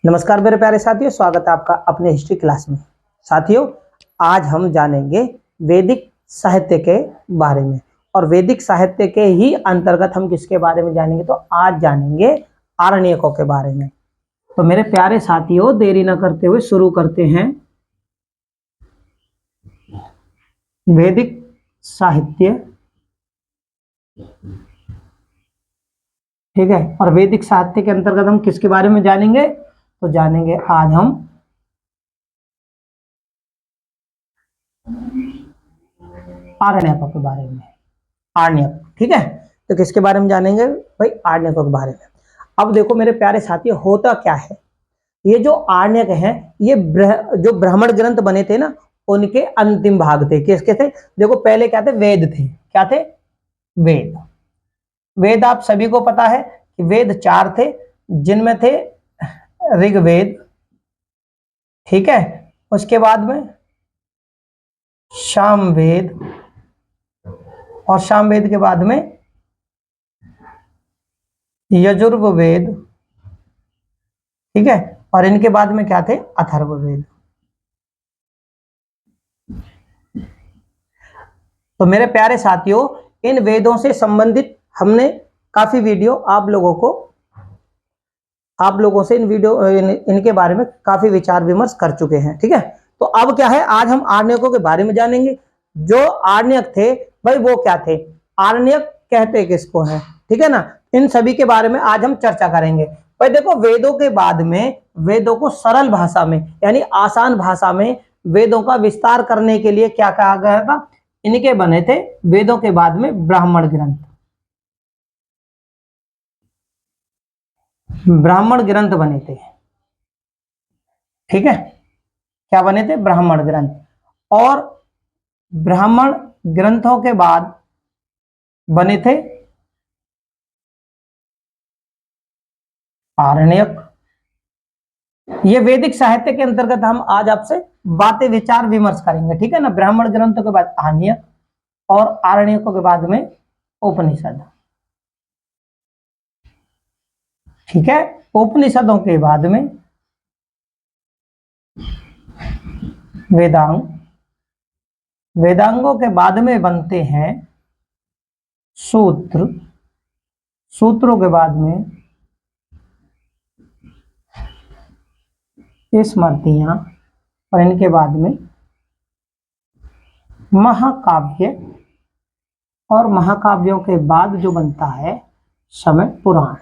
नमस्कार मेरे प्यारे साथियों, स्वागत है आपका अपने हिस्ट्री क्लास में। साथियों, आज हम जानेंगे वैदिक साहित्य के बारे में, और वैदिक साहित्य के ही अंतर्गत हम किसके बारे में जानेंगे, तो आज जानेंगे आरण्यकों के बारे में। तो मेरे प्यारे साथियों, देरी न करते हुए शुरू करते हैं। वैदिक साहित्य, ठीक है। और वैदिक साहित्य के अंतर्गत हम किसके बारे में जानेंगे, तो जानेंगे आज हम आरण्यकों के बारे में। आरण्यक, ठीक है। तो किसके बारे में जानेंगे भाई, आरण्यकों के बारे में। अब देखो मेरे प्यारे साथियों, होता क्या है, ये जो आरण्यक हैं, ये जो ब्राह्मण ग्रंथ बने थे ना, उनके अंतिम भाग थे। किसके थे, देखो पहले क्या थे, वेद थे। क्या थे, वेद। वेद आप सभी को पता है कि वेद 4 थे, जिनमें थे ऋग्वेद, ठीक है। उसके बाद में सामवेद, और सामवेद के बाद में यजुर्वेद, ठीक है। और इनके बाद में क्या थे, अथर्ववेद। तो मेरे प्यारे साथियों, इन वेदों से संबंधित हमने काफी वीडियो आप लोगों से इनके बारे में काफी विचार विमर्श कर चुके हैं, ठीक है। तो अब क्या है, आज हम आरण्यकों के बारे में जानेंगे। जो आरण्यक थे भाई, वो क्या थे, आरण्यक कहते किसको है, ठीक है ना। इन सभी के बारे में आज हम चर्चा करेंगे। भाई देखो, वेदों के बाद में वेदों को सरल भाषा में, यानी आसान भाषा में वेदों का विस्तार करने के लिए क्या कहा गया था, इनके बने थे वेदों के बाद में ब्राह्मण ग्रंथ। ब्राह्मण ग्रंथ बने थे, ठीक है। क्या बने थे, ब्राह्मण ग्रंथ। और ब्राह्मण ग्रंथों के बाद बने थे आरण्यक। ये वैदिक साहित्य के अंतर्गत हम आज आपसे बातें विचार विमर्श करेंगे, ठीक है ना। ब्राह्मण ग्रंथों के बाद आरण्यक, और आरण्यकों के बाद में उपनिषद, ठीक है। उपनिषदों के बाद में वेदांग, वेदांगों के बाद में बनते हैं सूत्र, सूत्रों के बाद में स्मृतियां, और इनके बाद में महाकाव्य, और महाकाव्यों के बाद जो बनता है समय पुराण।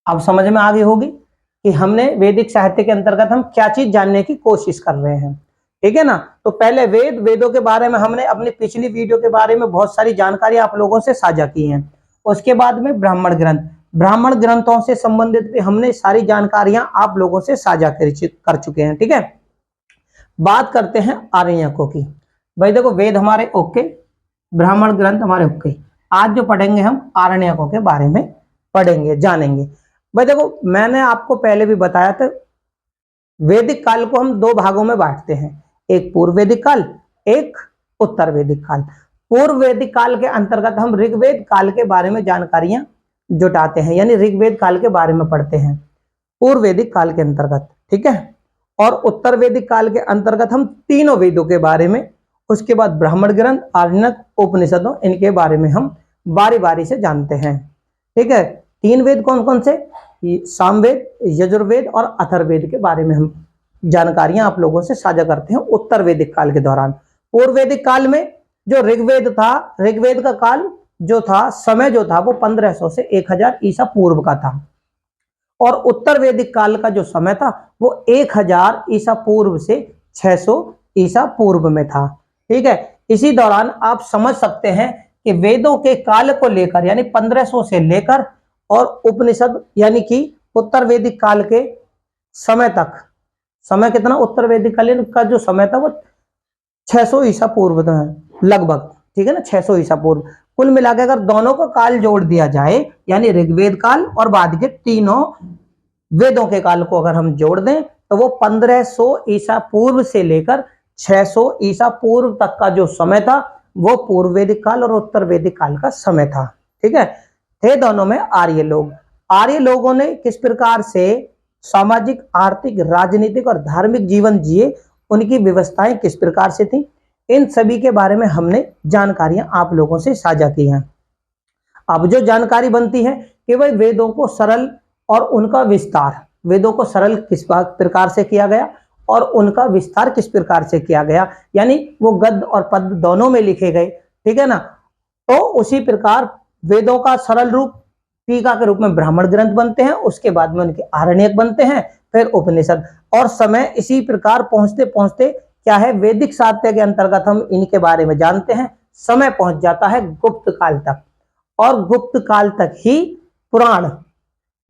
अब समझ में आ गई होगी कि हमने वैदिक साहित्य के अंतर्गत हम क्या चीज जानने की कोशिश कर रहे हैं, ठीक है ना। तो पहले वेदों के बारे में हमने अपनी पिछली वीडियो के बारे में बहुत सारी जानकारी आप लोगों से साझा की है। उसके बाद में ब्राह्मण ग्रंथों से संबंधित भी हमने सारी जानकारियां आप लोगों से साझा कर चुके हैं, ठीक है। बात करते हैं आरण्यकों की। भाई देखो, वेद हमारे ओके, ब्राह्मण ग्रंथ हमारे ओके। आज जो पढ़ेंगे हम आरण्यकों के बारे में पढ़ेंगे, जानेंगे। भाई देखो, मैंने आपको पहले भी बताया था, वैदिक काल को हम 2 भागों में बांटते हैं, एक पूर्व वैदिक काल, एक उत्तर वैदिक काल। पूर्व वैदिक काल के अंतर्गत हम ऋग्वेद काल के बारे में जानकारियां जुटाते हैं, यानी ऋग्वेद काल के बारे में पढ़ते हैं पूर्व वैदिक काल के अंतर्गत, ठीक है। और उत्तर वैदिक काल के अंतर्गत हम तीनों वेदों के बारे में, उसके बाद ब्राह्मण ग्रंथ, आरण्यक, उपनिषदों, इनके बारे में हम बारी बारी से जानते हैं, ठीक है। 3 वेद कौन कौन से, सामवेद, यजुर्वेद और अथर्ववेद के बारे में हम जानकारियां आप लोगों से साझा करते हैं उत्तर वैदिक काल के दौरान। पूर्व वैदिक काल में जो ऋग्वेद था, ऋग्वेद का काल जो था, समय जो था, वो 1500 से 1000 ईसा पूर्व का था। और उत्तर वैदिक काल का जो समय था, वो 1000 ईसा पूर्व से 600 ईसा पूर्व में था, ठीक है। इसी दौरान आप समझ सकते हैं कि वेदों के काल को लेकर, यानी 1500 से लेकर, और उपनिषद यानी कि उत्तर वैदिक काल के समय तक, समय कितना, उत्तर वैदिक काल का जो समय था वो 600 ईसा पूर्व लगभग, ठीक है ना, 600 ईसा पूर्व। कुल मिलाकर अगर दोनों का काल जोड़ दिया जाए, यानी ऋग्वेद काल और बाद के तीनों वेदों के काल को अगर हम जोड़ दें, तो वो 1500 ईसा पूर्व से लेकर 600 ईसा पूर्व तक का जो समय था, वो पूर्व वैदिक काल और उत्तर वैदिक काल का समय था, ठीक है। थे दोनों में आर्य लोग। आर्य लोगों ने किस प्रकार से सामाजिक, आर्थिक, राजनीतिक और धार्मिक जीवन जिए, उनकी व्यवस्थाएं किस प्रकार से थी, इन सभी के बारे में हमने जानकारियां आप लोगों से साझा की हैं। अब जो जानकारी बनती है कि भाई वेदों को सरल और उनका विस्तार, वेदों को सरल किस प्रकार से किया गया और उनका विस्तार किस प्रकार से किया गया, यानी वो गद्य और पद्य दोनों में लिखे गए, ठीक है ना। तो उसी प्रकार वेदों का सरल रूप टीका के रूप में ब्राह्मण ग्रंथ बनते हैं, उसके बाद में उनके आरण्यक बनते हैं, फिर उपनिषद, और समय इसी प्रकार पहुंचते पहुंचते क्या है, वैदिक साहित्य के अंतर्गत हम इनके बारे में जानते हैं, समय पहुंच जाता है गुप्त काल तक, और गुप्त काल तक ही पुराण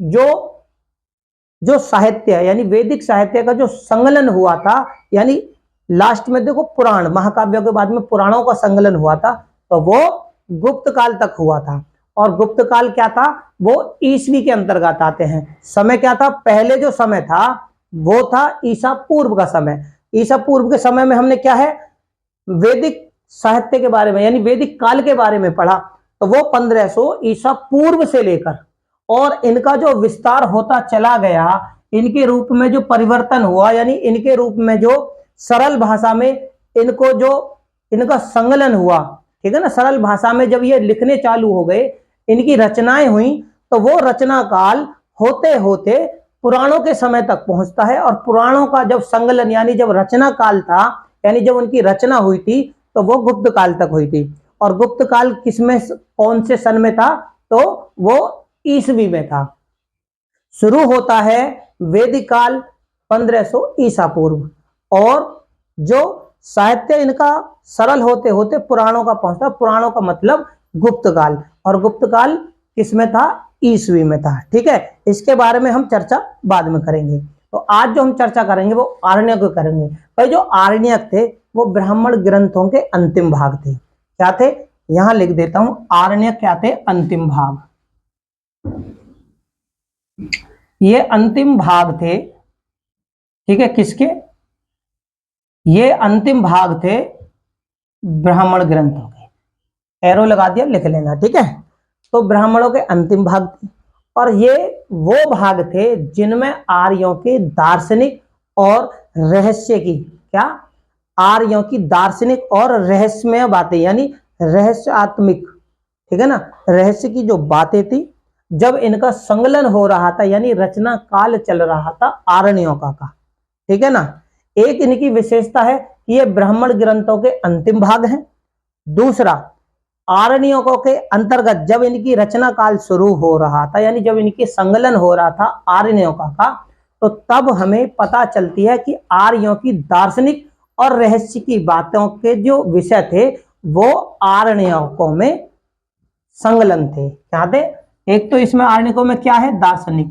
जो साहित्य यानी वैदिक साहित्य का जो संकलन हुआ था, यानी लास्ट में देखो पुराण महाकाव्यों के बाद में पुराणों का संकलन हुआ था, तो वो गुप्त काल तक हुआ था। और गुप्त काल क्या था, वो ईसवी के अंतर्गत आते हैं। समय क्या था, पहले जो समय था वो था ईसा पूर्व का समय। ईसा पूर्व के समय में हमने क्या है, वैदिक साहित्य के बारे में यानी वैदिक काल के बारे में पढ़ा, तो वो 1500 ईसा पूर्व से लेकर और इनका जो विस्तार होता चला गया, इनके रूप में जो परिवर्तन हुआ, यानी इनके रूप में जो सरल भाषा में इनको जो इनका संकलन हुआ, ठीक है ना, सरल भाषा में जब ये लिखने चालू हो गए, इनकी रचनाएं हुई, तो वो रचना काल होते होते पुराणों के समय तक पहुंचता है। और पुराणों का जब संकलन यानी जब रचना काल था, यानी जब उनकी रचना हुई थी, तो वो गुप्त काल तक हुई थी। और गुप्त काल किसमें, कौन से सन में था, तो वो ईसवी में था। शुरू होता है वैदिक काल 1500 ईसा पूर्व, और जो साहित्य इनका सरल होते होते पुराणों का पहुंचता, पुराणों का मतलब गुप्त काल, और गुप्त काल किसमें था, ईसवी में था, ठीक है। इसके बारे में हम चर्चा बाद में करेंगे। तो आज जो हम चर्चा करेंगे वो आरण्यक करेंगे। भाई जो आरण्यक थे वो ब्राह्मण ग्रंथों के अंतिम भाग थे। क्या थे, यहां लिख देता हूं, आरण्यक क्या थे, अंतिम भाग। ये अंतिम भाग थे, ठीक है, किसके, ये अंतिम भाग थे ब्राह्मण ग्रंथों के। एरो लगा दिया, लिख लेना, ठीक है। तो ब्राह्मणों के अंतिम भाग थे, और ये वो भाग थे जिनमें आर्यों के दार्शनिक और रहस्य की, क्या, आर्यों की दार्शनिक और रहस्यमय बातें, यानी रहस्यात्मिक, ठीक है ना, रहस्य की जो बातें थी, जब इनका संकलन हो रहा था, यानी रचना काल चल रहा था आरण्यों का, ठीक है ना। एक इनकी विशेषता है कि ये ब्राह्मण ग्रंथों के अंतिम भाग हैं। दूसरा, आरण्यकों के अंतर्गत जब इनकी रचना काल शुरू हो रहा था, यानी जब इनकी संकलन हो रहा था आरण्यकों का, तो तब हमें पता चलती है कि आर्यों की दार्शनिक और रहस्य की बातों के जो विषय थे वो आरण्यकों में संकलन थे। क्या थे, एक तो इसमें आरण्यकों में क्या है, दार्शनिक,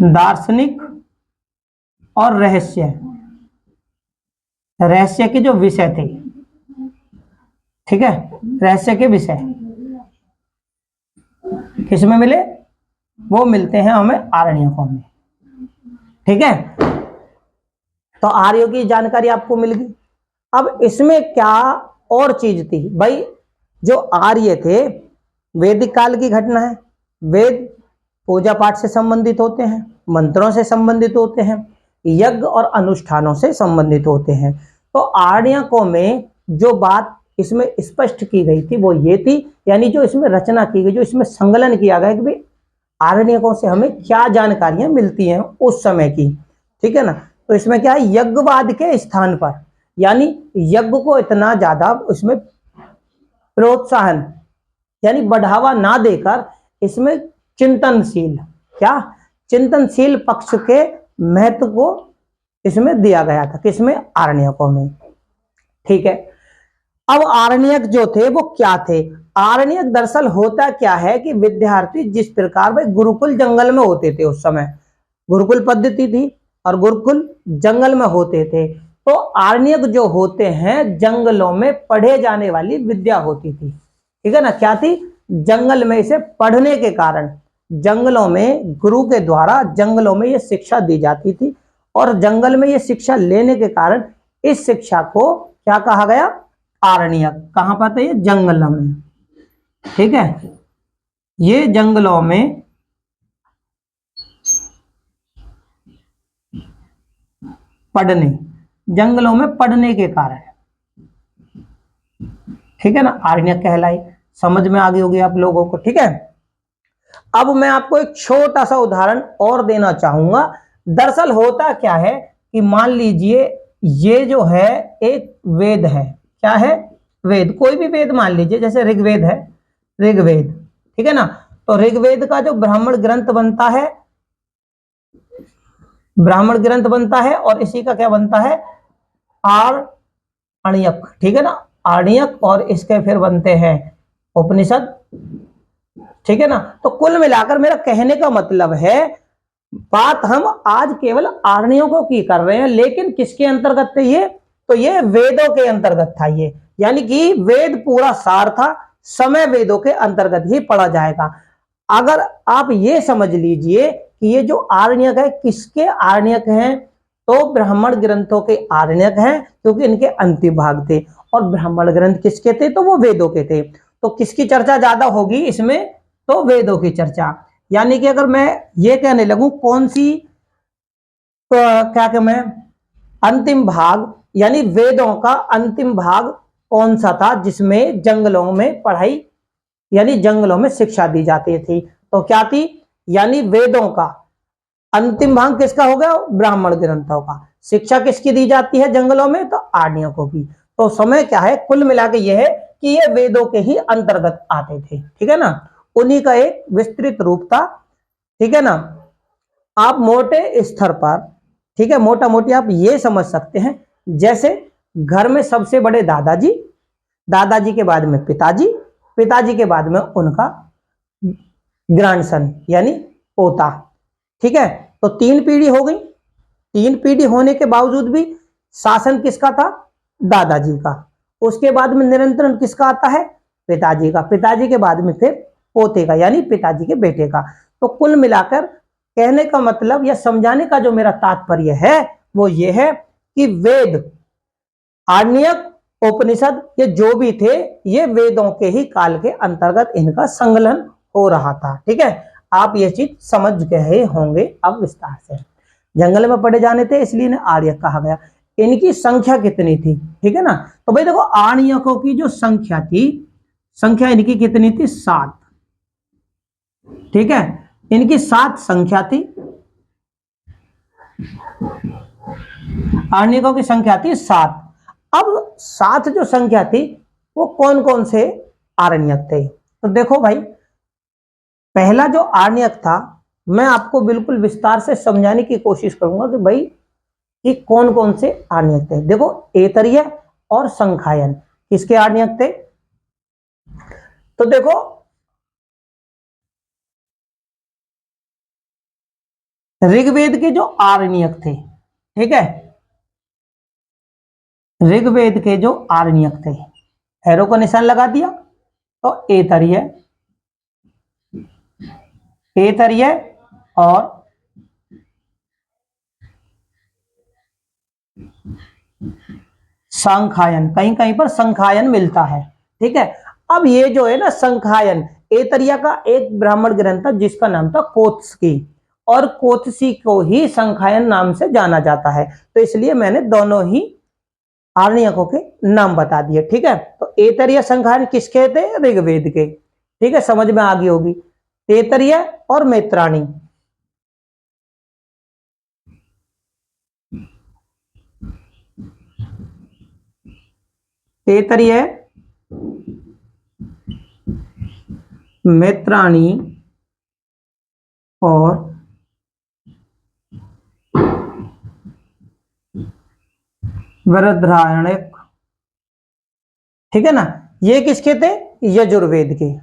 दार्शनिक और रहस्य, रहस्य के जो विषय थे, ठीक है, रहस्य के विषय किसमें मिले, वो मिलते हैं हमें आरण्यकों में, ठीक है। तो आर्यों की जानकारी आपको मिल गई। अब इसमें क्या और चीज थी भाई, जो आर्य थे, वैदिक काल की घटना है, वेद पूजा पाठ से संबंधित होते हैं, मंत्रों से संबंधित होते हैं, यज्ञ और अनुष्ठानों से संबंधित होते हैं। तो आर्यों में जो बात इसमें स्पष्ट की गई थी वो ये थी, यानी जो इसमें रचना की गई, जो इसमें संकलन किया गया कि भाई आरण्यकों से हमें क्या जानकारियां मिलती हैं उस समय की, ठीक है ना। तो इसमें क्या है, यज्ञवाद के स्थान पर, यानी यज्ञ को इतना ज्यादा उसमें प्रोत्साहन यानी बढ़ावा ना देकर इसमें चिंतनशील, क्या, चिंतनशील पक्ष के महत्व को इसमें दिया गया था, किसमें, आरण्यकों में, ठीक है। अब आरण्यक जो थे वो क्या थे, आरण्यक दरअसल होता क्या है कि विद्यार्थी जिस प्रकार भाई गुरुकुल जंगल में होते थे, उस समय गुरुकुल पद्धति थी और गुरुकुल जंगल में होते थे, तो आरण्यक जो होते हैं जंगलों में पढ़े जाने वाली विद्या होती थी, ठीक है ना। क्या थी, जंगल में इसे पढ़ने के कारण, जंगलों में गुरु के द्वारा जंगलों में ये शिक्षा दी जाती थी, और जंगल में ये शिक्षा लेने के कारण इस शिक्षा को क्या कहा गया, आरण्यक। कहां पाते हैं, जंगल में, ठीक है। ये जंगलों में पड़ने, जंगलों में पड़ने के कारण, ठीक है ना, आरण्यक कहलाई। समझ में आ गई होगी आप लोगों को, ठीक है। अब मैं आपको एक छोटा सा उदाहरण और देना चाहूंगा। दरअसल होता क्या है कि मान लीजिए ये जो है एक वेद है, क्या है, वेद, कोई भी वेद मान लीजिए, जैसे ऋग्वेद है, ऋग्वेद, ठीक है ना। तो ऋग्वेद का जो ब्राह्मण ग्रंथ बनता है, ब्राह्मण ग्रंथ बनता है, और इसी का क्या बनता है, आरण्यक, ठीक है ना, आरण्यक, और इसके फिर बनते हैं उपनिषद, ठीक है ना। तो कुल मिलाकर मेरा कहने का मतलब है, बात हम आज केवल आरण्यकों की कर रहे हैं, लेकिन किसके अंतर्गत थे ये, तो ये वेदों के अंतर्गत था ये, यानी कि वेद पूरा सार था, समय वेदों के अंतर्गत ही पढ़ा जाएगा। अगर आप ये समझ लीजिए कि ये जो आरण्यक है किसके आरण्यक हैं, तो ब्राह्मण ग्रंथों के आरण्यक हैं, क्योंकि इनके अंतिम भाग थे, और ब्राह्मण ग्रंथ किसके थे, तो वो वेदों के थे। तो किसकी चर्चा ज्यादा होगी इसमें, तो वेदों की चर्चा। यानी कि अगर मैं ये कहने लगूं कौन सी, तो क्या कि मैं अंतिम भाग, यानी वेदों का अंतिम भाग कौन सा था जिसमें जंगलों में पढ़ाई, यानी जंगलों में शिक्षा दी जाती थी, तो क्या थी, यानी वेदों का अंतिम भाग किसका हो गया, ब्राह्मण ग्रंथों का। शिक्षा किसकी दी जाती है जंगलों में, तो आरण्यकों की। तो समय क्या है, कुल मिला के यह है कि ये वेदों के ही अंतर्गत आते थे, ठीक है ना, उन्हीं का एक विस्तृत रूप था, ठीक है ना। आप मोटे स्तर पर, ठीक है, मोटा मोटी आप ये समझ सकते हैं, जैसे घर में सबसे बड़े दादाजी, दादाजी के बाद में पिताजी, पिताजी के बाद में उनका ग्रैंडसन यानी पोता, ठीक है। तो 3 पीढ़ी हो गई, 3 पीढ़ी होने के बावजूद भी शासन किसका था, दादाजी का। उसके बाद में निरंतरण किसका आता है, पिताजी का। पिताजी के बाद में फिर पोते का, यानी पिताजी के बेटे का। तो कुल मिलाकर कहने का मतलब या समझाने का जो मेरा तात्पर्य है वो ये है कि वेद, आरण्यक, उपनिषद, ये जो भी थे ये वेदों के ही काल के अंतर्गत इनका संकलन हो रहा था, ठीक है। आप ये चीज समझ गए होंगे अब विस्तार से। जंगल में पड़े जाने थे इसलिए इन्हें आर्यक कहा गया। इनकी संख्या कितनी थी, ठीक है ना। तो भाई देखो आर्यकों की जो संख्या थी, संख्या इनकी कितनी थी, 7, ठीक है, इनकी 7 संख्या थी, आर्यकों की संख्या थी 7। अब 7 जो संख्या थी वो कौन कौन से आरण्यक थे, तो देखो भाई, पहला जो आरण्यक था मैं आपको बिल्कुल विस्तार से समझाने की कोशिश करूंगा कि भाई कि कौन कौन से आरण्यक थे। देखो एतरीय और संखायन किसके आरण्यक थे, तो देखो ऋग्वेद के जो आरण्यक थे, ठीक है, ऋग्वेद के जो आरण्यक थे, एरो का निशान लगा दिया, तो एतरीय, एतरीय और संखायन, कहीं कहीं पर संखायन मिलता है, ठीक है। अब ये जो है ना संखायन, एतरिया का एक ब्राह्मण ग्रंथ था जिसका नाम था कोत्सकी, और कोत्सी को ही संखायन नाम से जाना जाता है, तो इसलिए मैंने दोनों ही आरण्यकों के नाम बता दिए, ठीक है। तो एतरिया संखायन किसके थे, ऋग्वेद के, ठीक है, समझ में आ गई होगी। एतरिय और मैत्राणी, एतरिय, मैत्राणी और वृद्धारण्यक, ठीक है ना, ये किसके थे, यजुर्वेद के।